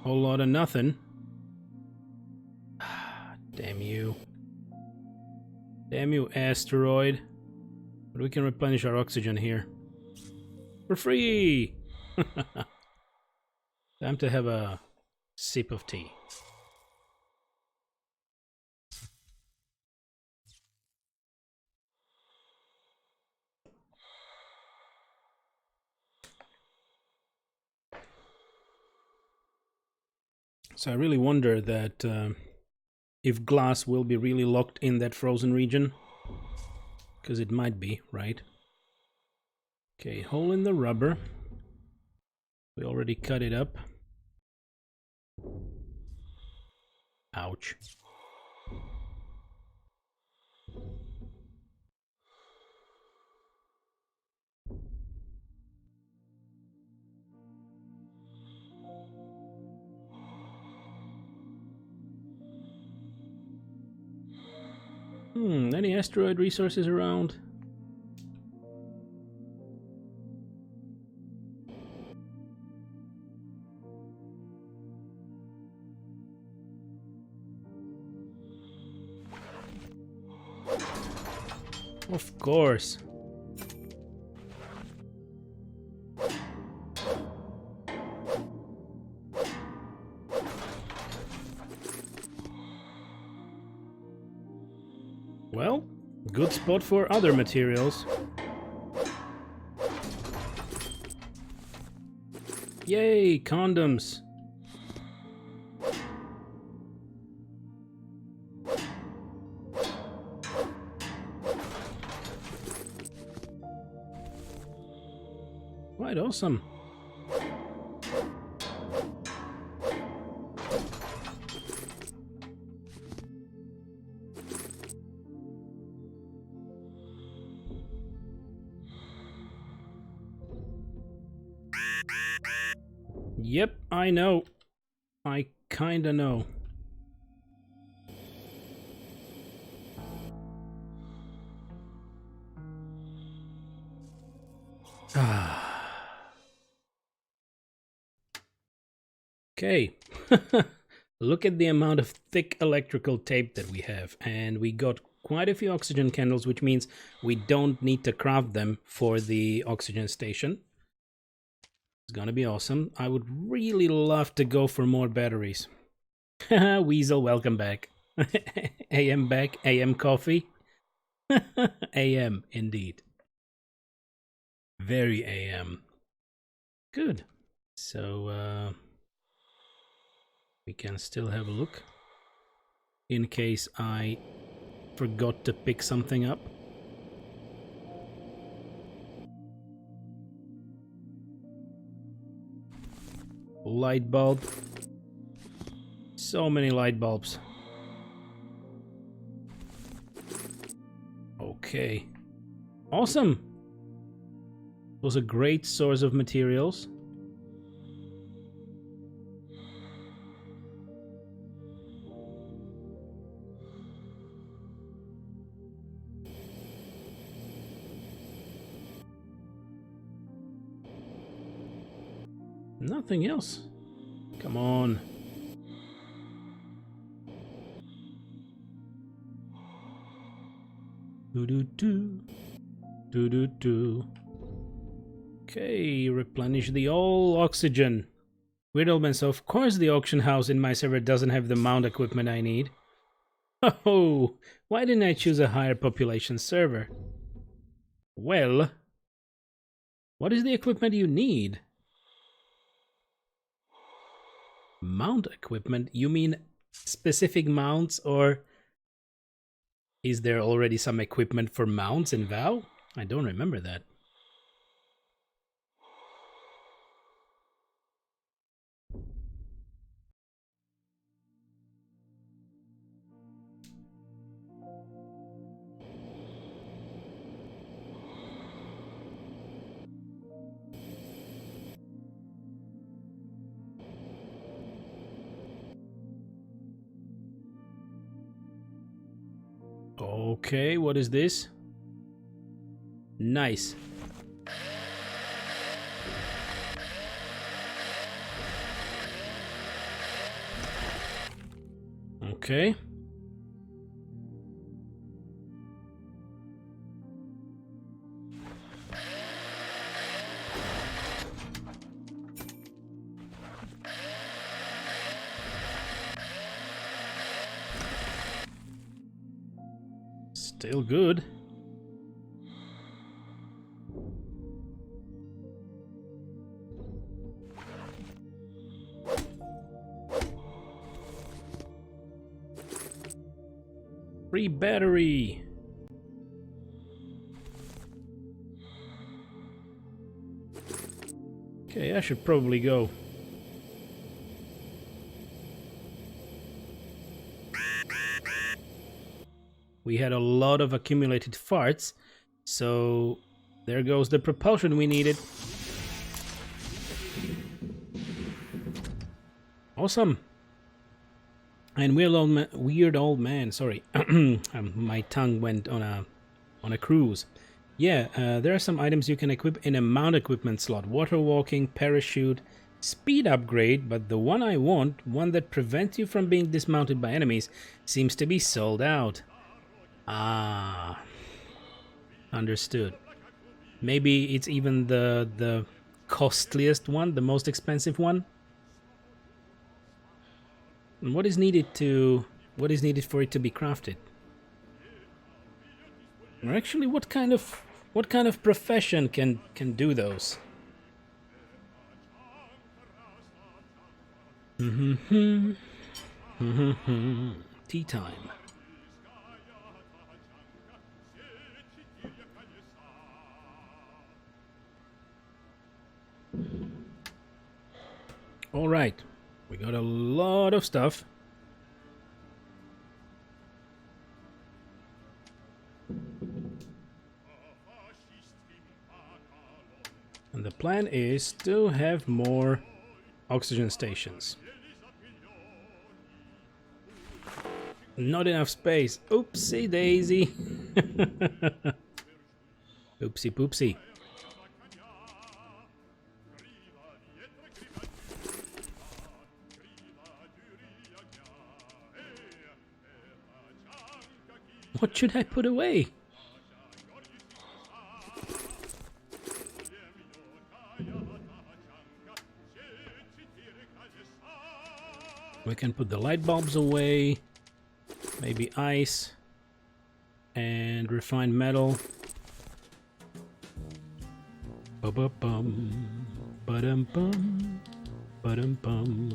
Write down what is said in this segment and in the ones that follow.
Whole lot of nothing. Damn you. Damn you, asteroid. But we can replenish our oxygen here. For free! Time to have a sip of tea. So I really wonder that if glass will be really locked in that frozen region. Because it might be, right? Okay, hole in the rubber. We already cut it up. Ouch. Any asteroid resources around? Of course. Well, good spot for other materials. Yay, condoms. Quite awesome. Yep, I know. I kinda know. Okay. Look at the amount of thick electrical tape that we have, and we got quite a few oxygen candles, which means we don't need to craft them for the oxygen station. It's gonna be awesome. I would really love to go for more batteries. Weasel, welcome back. AM back, AM coffee. AM, indeed. Very AM. Good. So, we can still have a look in case I forgot to pick something up. Light bulb. So many light bulbs. Okay. Awesome. Was a great source of materials. Nothing else. Come on. Do-do-do. Do-do-do. Okay, replenish the all oxygen. Weird old man, so of course the auction house in my server doesn't have the mount equipment I need. Oh, why didn't I choose a higher population server? Well, what is the equipment you need? Mount equipment? You mean specific mounts, or is there already some equipment for mounts in WoW? I don't remember that. Okay, what is this? Nice. Okay. Still good. Free battery. Okay, I should probably go. We had a lot of accumulated farts, so there goes the propulsion we needed. Awesome. And weird old man. Sorry, my tongue went on a cruise. Yeah, there are some items you can equip in a mount equipment slot: water walking, parachute, speed upgrade. But the one I want, one that prevents you from being dismounted by enemies, seems to be sold out. Ah, understood. Maybe it's even the costliest one, the most expensive one. And what is needed for it to be crafted? Or actually, what kind of profession can do those? Tea time. All right, we got a lot of stuff. And the plan is to have more oxygen stations. Not enough space. Oopsie daisy. Oopsie poopsie. What should I put away? We can put the light bulbs away. Maybe ice. And refined metal. Ba-ba-bum. Ba-dum-bum. Ba-dum-bum.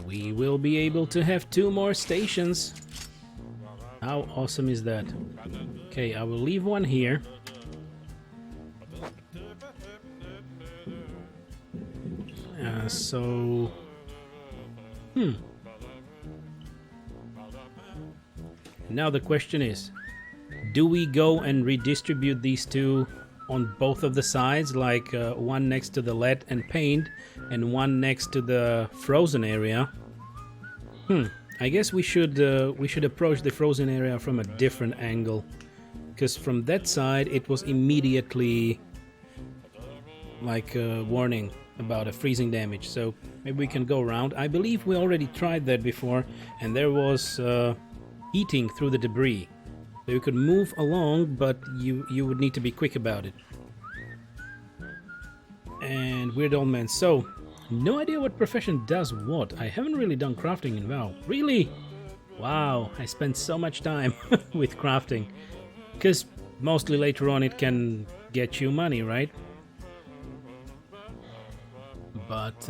We will be able to have 2 more stations. How awesome is that? Okay, I will leave one here. Now the question is, do we go and redistribute these 2 on both of the sides, like one next to the lead and paint and one next to the frozen area? I guess we should approach the frozen area from a different angle, because from that side it was immediately like a warning about a freezing damage. So maybe we can go around. I believe we already tried that before, and there was heating through the debris. So you could move along, but you would need to be quick about it. And weird old man. So, no idea what profession does what. I haven't really done crafting in WoW. Really? Wow, I spent so much time with crafting. Because mostly later on it can get you money, right? But,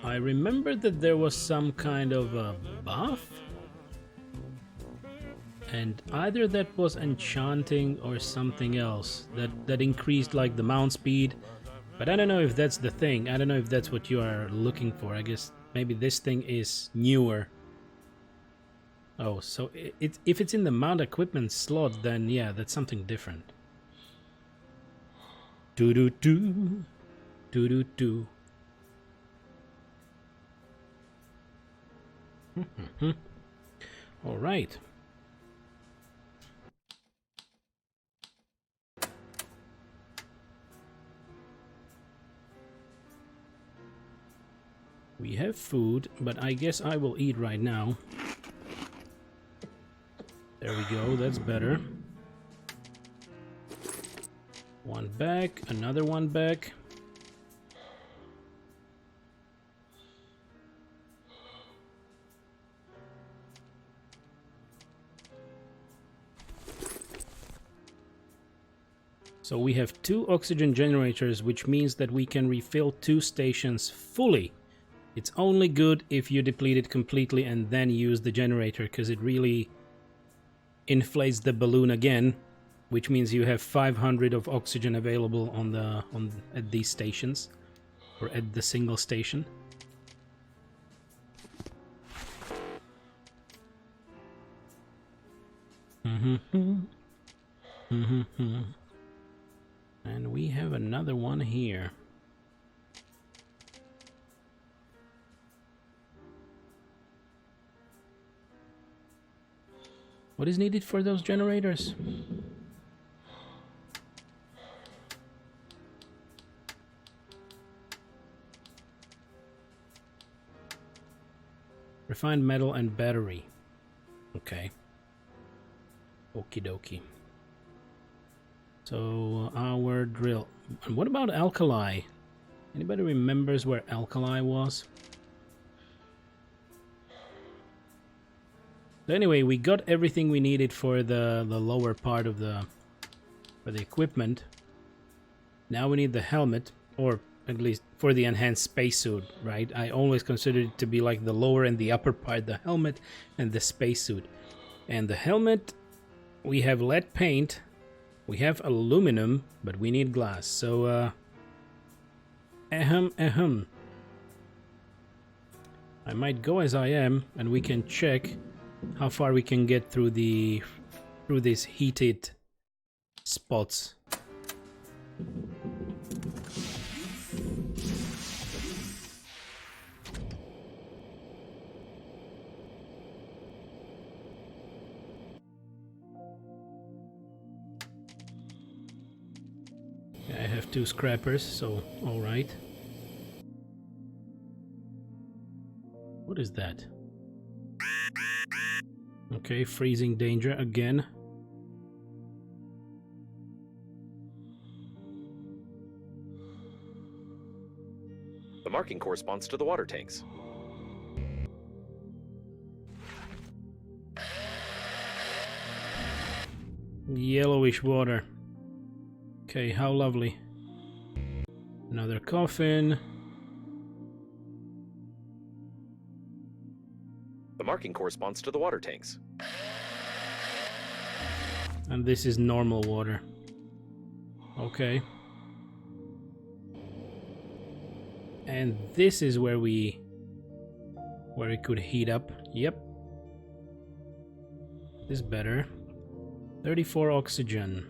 I remember that there was some kind of a buff? And either that was enchanting or something else that increased like the mount speed. But I don't know if that's the thing. I don't know if that's what you are looking for. I guess maybe this thing is newer. Oh, so if it's in the mount equipment slot, then yeah, that's something different. Do-do-do. Do-do-do. All right. We have food, but I guess I will eat right now. There we go, that's better. One back, another one back. So we have 2 oxygen generators, which means that we can refill 2 stations fully. It's only good if you deplete it completely and then use the generator, because it really inflates the balloon again, which means you have 500 of oxygen available at these stations, or at the single station. And we have another one here. What is needed for those generators? Refined metal and battery. Okay. Okie dokie. So our drill. And what about alkali? Anybody remembers where alkali was? So anyway, we got everything we needed for the lower part of the equipment. Now we need the helmet, or at least for the enhanced spacesuit, right? I always considered it to be like the lower and the upper part, the helmet and the spacesuit. And the helmet, we have lead paint. We have aluminum, but we need glass. So, I might go as I am, and we can check how far we can get through these heated spots. I have 2 scrappers, so all right. What is that? Okay, freezing danger again. The marking corresponds to the water tanks. Yellowish water. Okay, how lovely. Another coffin. The marking corresponds to the water tanks. And this is normal water. Okay. And this is where it could heat up. Yep. This is better. 34 oxygen.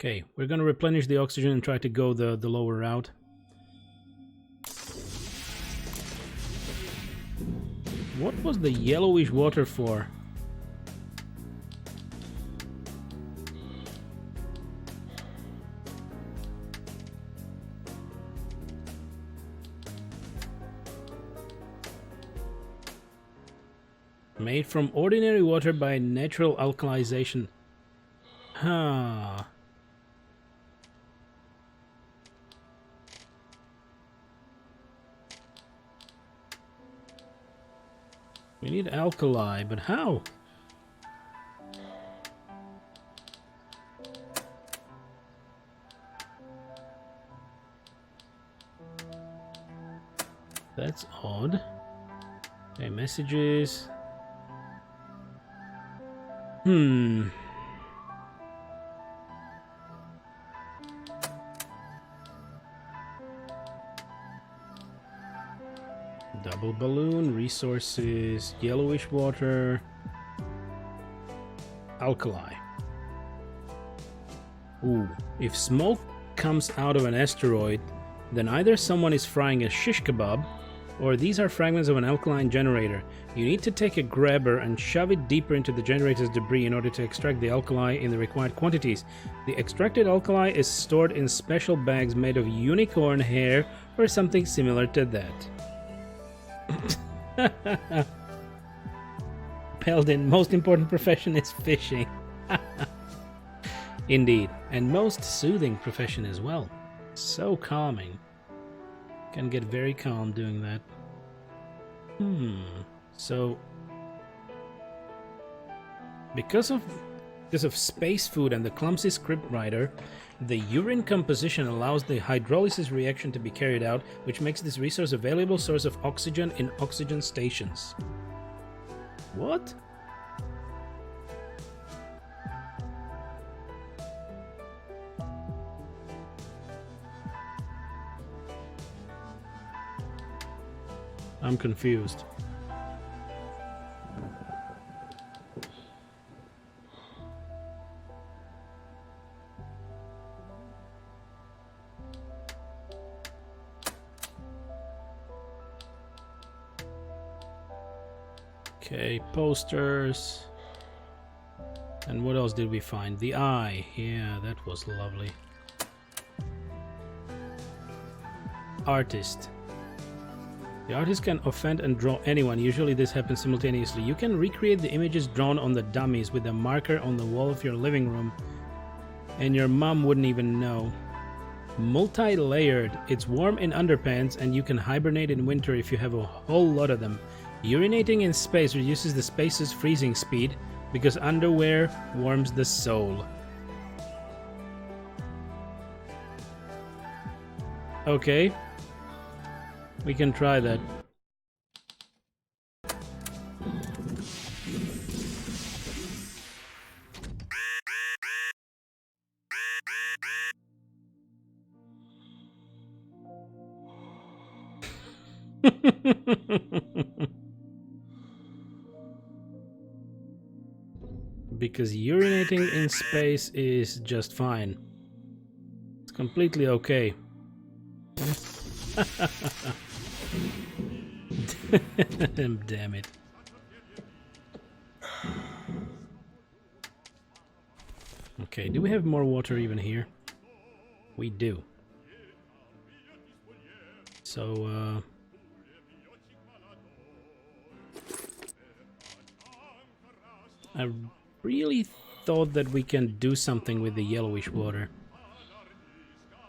Okay, we're gonna replenish the oxygen and try to go the lower route. What was the yellowish water for? Made from ordinary water by natural alkalization. Huh. We need alkali, but how? That's odd. Okay, messages. Double balloon, resources, yellowish water, alkali. Ooh, if smoke comes out of an asteroid, then either someone is frying a shish kebab Or these are fragments of an alkaline generator. You need to take a grabber and shove it deeper into the generator's debris in order to extract the alkali in the required quantities. The extracted alkali is stored in special bags made of unicorn hair or something similar to that. Peldin, most important profession is fishing. Indeed, and most soothing profession as well. So calming. Can get very calm doing that. So because of space food and the clumsy scriptwriter, the urine composition allows the hydrolysis reaction to be carried out, which makes this resource a valuable source of oxygen in oxygen stations. What? I'm confused. Okay, posters. And what else did we find? The eye. Yeah, that was lovely. Artist. The artist can offend and draw anyone. Usually this happens simultaneously. You can recreate the images drawn on the dummies with a marker on the wall of your living room, and your mom wouldn't even know. Multi-layered. It's warm in underpants and you can hibernate in winter if you have a whole lot of them. Urinating in space reduces the space's freezing speed because underwear warms the soul. Okay. We can try that. Because urinating in space is just fine. It's completely okay. Damn it. Okay, do we have more water even here? We do. So, I really thought that we can do something with the yellowish water.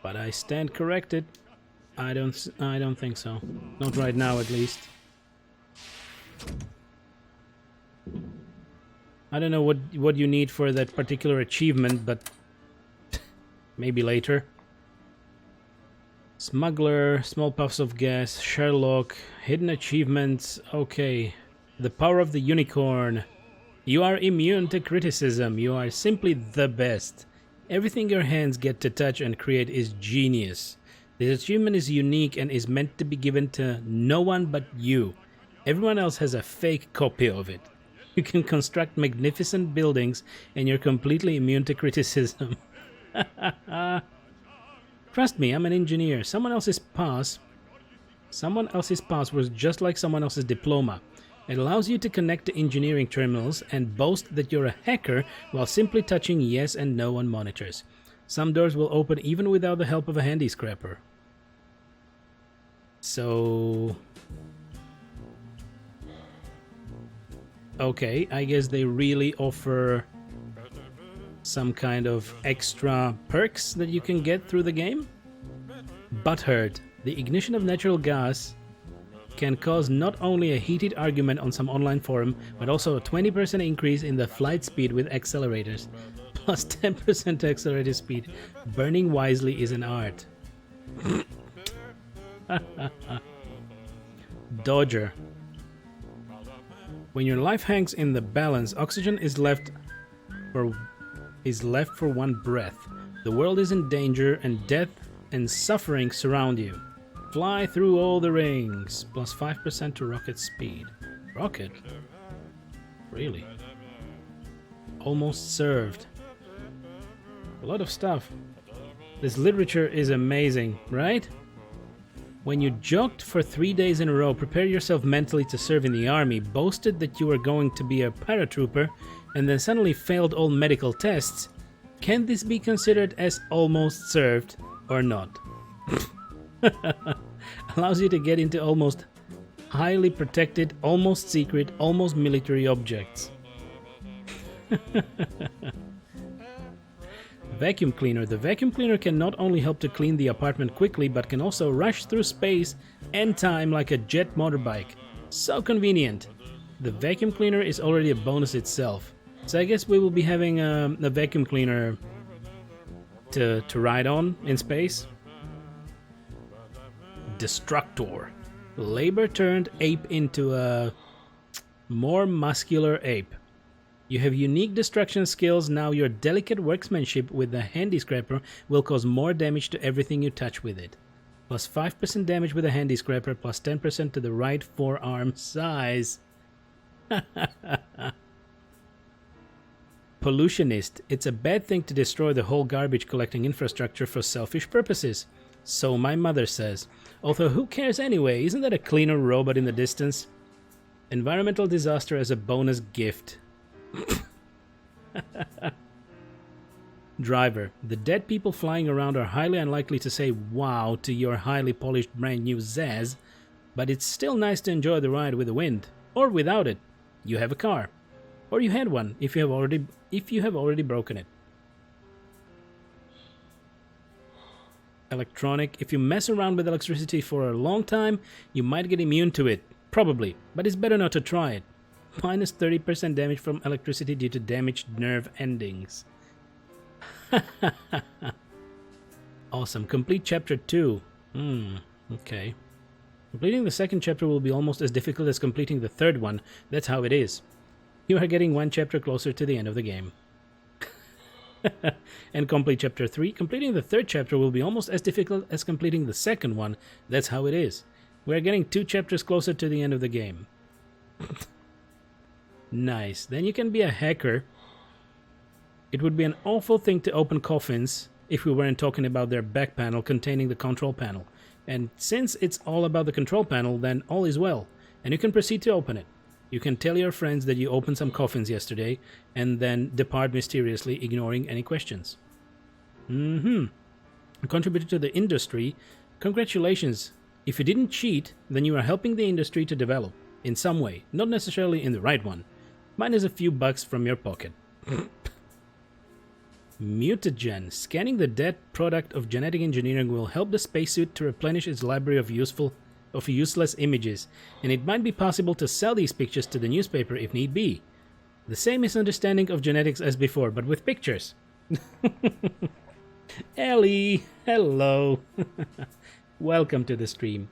But I stand corrected. I don't think so. Not right now, at least. I don't know what you need for that particular achievement, but maybe later. Smuggler, small puffs of gas, Sherlock, hidden achievements. Okay, the power of the unicorn. You are immune to criticism. You are simply the best. Everything your hands get to touch and create is genius. This achievement is unique and is meant to be given to no one but you. Everyone else has a fake copy of it. You can construct magnificent buildings and you're completely immune to criticism. Trust me, I'm an engineer. Someone else's pass was just like someone else's diploma. It allows you to connect to engineering terminals and boast that you're a hacker while simply touching yes and no on monitors. Some doors will open even without the help of a handy scrapper. So... okay, I guess they really offer some kind of extra perks that you can get through the game. Butthurt. The ignition of natural gas can cause not only a heated argument on some online forum, but also a 20% increase in the flight speed with accelerators. Plus 10% accelerator speed. Burning wisely is an art. Dodger. When your life hangs in the balance, oxygen is left for one breath. The world is in danger and death and suffering surround you. Fly through all the rings. Plus 5% to rocket speed. Rocket? Really? Almost served. A lot of stuff. This literature is amazing, right? When you jogged for 3 days in a row, prepared yourself mentally to serve in the army, boasted that you were going to be a paratrooper, and then suddenly failed all medical tests, can this be considered as almost served or not? Allows you to get into almost highly protected, almost secret, almost military objects. Vacuum cleaner. The vacuum cleaner can not only help to clean the apartment quickly, but can also rush through space and time like a jet motorbike. So convenient. The vacuum cleaner is already a bonus itself. So I guess we will be having a vacuum cleaner to ride on in space. Destructor. Labor turned ape into a more muscular ape. You have unique destruction skills. Now your delicate workmanship with the handy scraper will cause more damage to everything you touch with it. Plus 5% damage with a handy scraper, plus 10% to the right forearm size. Pollutionist. It's a bad thing to destroy the whole garbage collecting infrastructure for selfish purposes. So my mother says. Although who cares anyway? Isn't that a cleaner robot in the distance? Environmental disaster as a bonus gift. Driver. The dead people flying around are highly unlikely to say wow to your highly polished brand new Zaz, but it's still nice to enjoy the ride with the wind. Or without it. You have a car. Or you had one if you have already broken it. Electronic. If you mess around with electricity for a long time, you might get immune to it. Probably. But it's better not to try it. Minus 30% damage from electricity due to damaged nerve endings. Awesome. Complete chapter 2. Okay. Completing the second chapter will be almost as difficult as completing the third one. That's how it is. You are getting one chapter closer to the end of the game. And complete chapter 3. Completing the third chapter will be almost as difficult as completing the second one. That's how it is. We are getting 2 chapters closer to the end of the game. Nice. Then you can be a hacker. It would be an awful thing to open coffins if we weren't talking about their back panel containing the control panel. And since it's all about the control panel, then all is well. And you can proceed to open it. You can tell your friends that you opened some coffins yesterday and then depart mysteriously, ignoring any questions. Contributed to the industry. Congratulations. If you didn't cheat, then you are helping the industry to develop in some way, not necessarily in the right one. Minus a few bucks from your pocket. Mutagen. Scanning the dead product of genetic engineering will help the spacesuit to replenish its library of useless images, and it might be possible to sell these pictures to the newspaper if need be. The same misunderstanding of genetics as before, but with pictures. Ellie, hello. Welcome to the stream.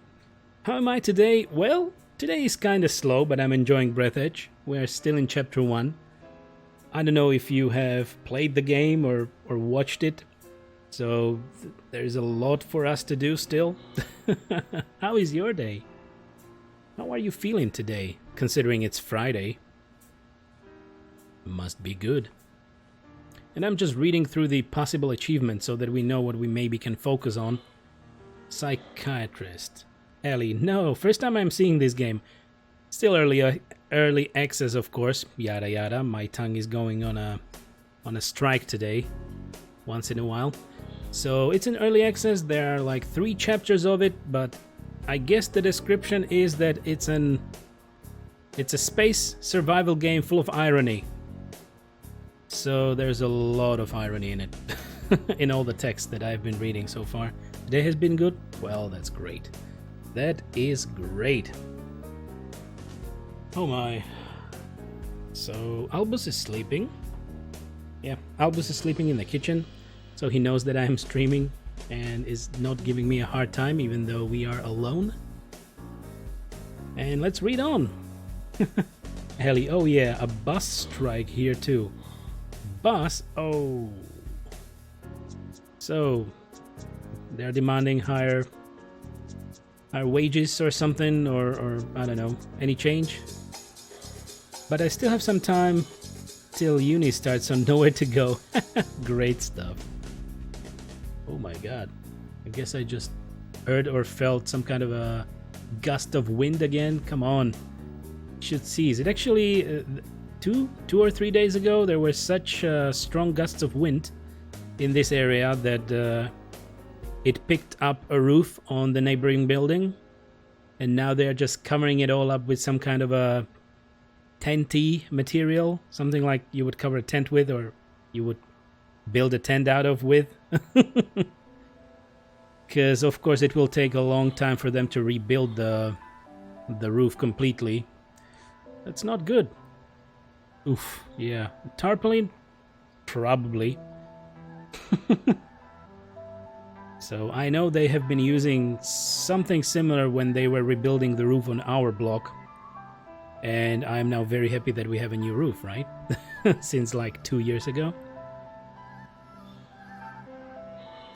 How am I today? Well, today is kinda slow, but I'm enjoying BREATHEDGE. We're still in chapter 1. I don't know if you have played the game or watched it, so there's a lot for us to do still. How is your day? How are you feeling today, considering it's Friday? Must be good. And I'm just reading through the possible achievements so that we know what we maybe can focus on. Psychiatrist. Ellie, no, first time I'm seeing this game. Still early access, of course. Yada yada. My tongue is going on a strike today, once in a while. So it's in early access. There are like 3 chapters of it, but I guess the description is that it's a space survival game full of irony. So there's a lot of irony in it, in all the text that I've been reading so far. Today has been good? Well, that's great. That is great. Oh my. So Albus is sleeping. Yeah, Albus is sleeping in the kitchen, so he knows that I'm streaming and is not giving me a hard time even though we are alone. And let's read on. Ellie, oh yeah, a bus strike here too. Bus? Oh. So they're demanding higher wages or something, or I don't know, any change. But I still have some time till uni starts, so nowhere to go. Great stuff. Oh my god. I guess I just heard or felt some kind of a gust of wind again? Come on. You should seize it. Actually, two or 3 days ago, there were such strong gusts of wind in this area that it picked up a roof on the neighboring building. And now they're just covering it all up with some kind of a tenty material. Something like you would cover a tent with, or you would build a tent out of with. Because of course it will take a long time for them to rebuild the roof completely. That's not good. Oof, yeah. Tarpaulin? Probably. So I know they have been using something similar when they were rebuilding the roof on our block. And I'm now very happy that we have a new roof, right? Since like 2 years ago.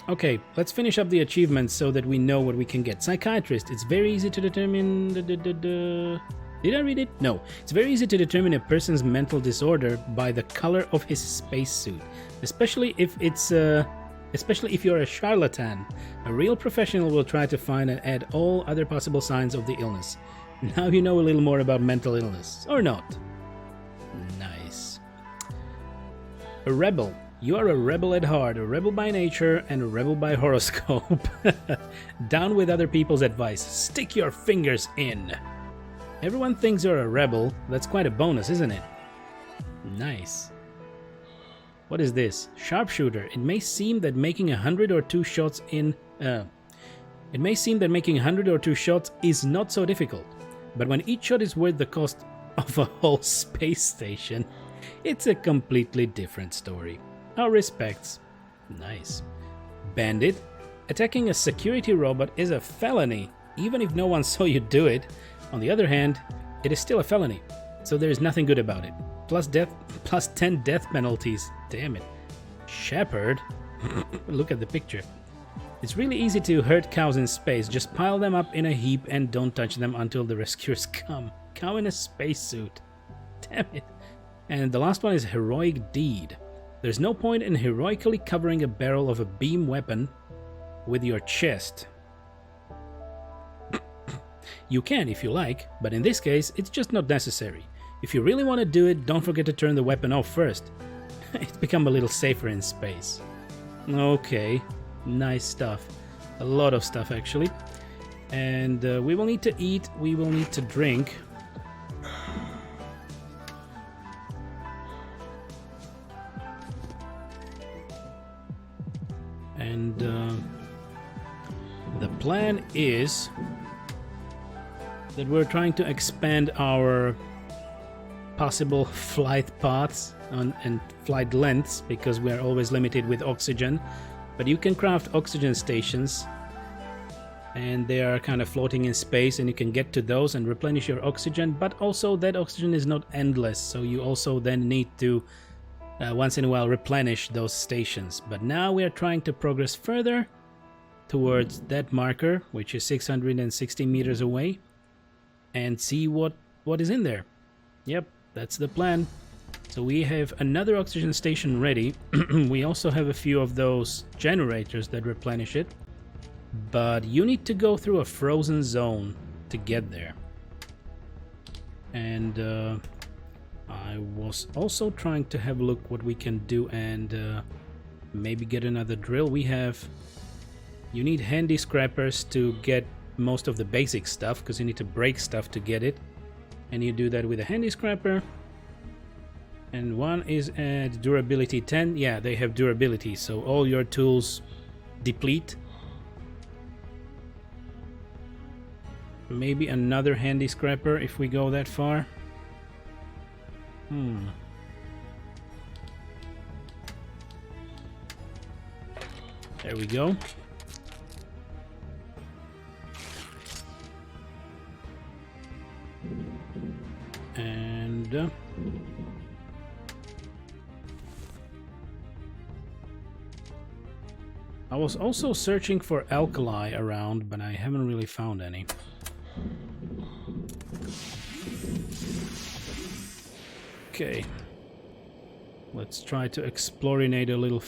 Okay, let's finish up the achievements so that we know what we can get. Psychiatrist, it's very easy to determine... Did I read it? No. It's very easy to determine a person's mental disorder by the color of his spacesuit. Especially if you're a charlatan. A real professional will try to find and add all other possible signs of the illness. Now you know a little more about mental illness. Or not. Nice. A rebel. You are a rebel at heart, a rebel by nature, and a rebel by horoscope. Down with other people's advice. Stick your fingers in. Everyone thinks you're a rebel. That's quite a bonus, isn't it? Nice. What is this? Sharpshooter. It may seem that making 100 or 2 shots is not so difficult. But when each shot is worth the cost of a whole space station, it's a completely different story. Our respects. Nice. Bandit. Attacking a security robot is a felony, even if no one saw you do it. On the other hand, it is still a felony, so there is nothing good about it. Plus 10 death penalties. Damn it. Shepherd? Look at the picture. It's really easy to hurt cows in space. Just pile them up in a heap and don't touch them until the rescuers come. Cow in a spacesuit. Damn it. And the last one is heroic deed. There's no point in heroically covering a barrel of a beam weapon with your chest. You can if you like, but in this case, it's just not necessary. If you really want to do it, don't forget to turn the weapon off first. It's become a little safer in space. Okay, nice stuff. A lot of stuff, actually. And we will need to eat, we will need to drink. And the plan is that we're trying to expand our possible flight paths and flight lengths, because we are always limited with oxygen. But you can craft oxygen stations, and they are kind of floating in space, and you can get to those and replenish your oxygen. But also that oxygen is not endless, so you also then need to once in a while replenish those stations. But now we are trying to progress further towards that marker, which is 660 meters away, and see what is in there. Yep, that's the plan. So we have another oxygen station ready. We also have a few of those generators that replenish it, but you need to go through a frozen zone to get there. And I was also trying to have a look what we can do and maybe get another drill. You need handy scrappers to get most of the basic stuff, because you need to break stuff to get it, and you do that with a handy scrapper. And one is at durability 10. Yeah, they have durability, so all your tools deplete. Maybe another handy scrapper if we go that far. There we go. And I was also searching for alkali around, but I haven't really found any. Okay, let's try to explorinate a little